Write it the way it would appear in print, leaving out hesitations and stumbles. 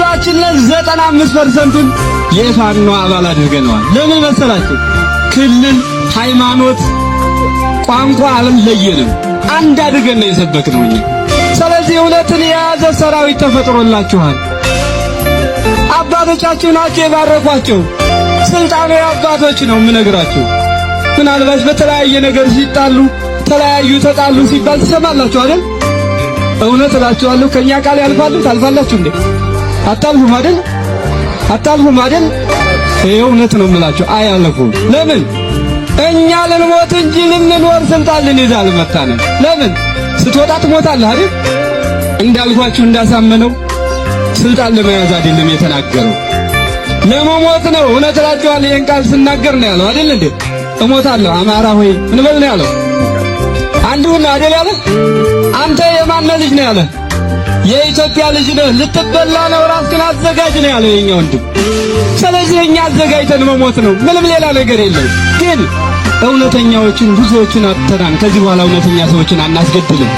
ህዝባችን 95%ን የፋኖ አባል አድርገነዋል። ለምን መሰላችሁ? ክልል፣ ሃይማኖት፣ ቋንቋ አልለየንም። አንድ አድርገን ነው የሰበክነው እኛ። ስለዚህ እውነትን የያዘ ሰራዊት ተፈጥሮላችኋል። አባቶቻችሁ ናቸው የባረኳቸው። ስልጣኑ የአባቶች ነው የምነግራችሁ። ምናልባት በተለያየ ነገር ሲጣሉ ተጣሉ ሲባል ትሰማላችሁ አይደል? እውነት እላችኋለሁ ከኛ ቃል ያልፋሉ። ታልፋላችሁ እንዴ? አታልፉም አይደል? ይሄ እውነት ነው የምላችሁ። አያልፉም። ለምን? እኛ ልንሞት እንጂ ልንኖር ስልጣን ልንይዝ አልመጣንም። ለምን? ስትወጣ ትሞታለህ አይደል? እንዳልኳችሁ እንዳሳመነው ስልጣን ለመያዝ አይደለም የተናገረው፣ ለመሞት ነው። እውነት እላችኋለሁ ይሄን ቃል ስናገር ነው ያለው አይደል እንዴ? እሞታለሁ አማራ ሆይ ምን በል ነው ያለው? አንዱን አይደል ያለ? አንተ የማን ልጅ ነው ያለ? የኢትዮጵያ ልጅ ነህ፣ ልትበላ ነው፣ ራስህን አዘጋጅ ነው ያለው የኛ ወንድም። ስለዚህ እኛ አዘጋጅተን መሞት ነው፣ ምንም ሌላ ነገር የለም። ግን እውነተኛዎችን ብዙዎችን አጥተናል። ከዚህ በኋላ እውነተኛ ሰዎችን አናስገድልም።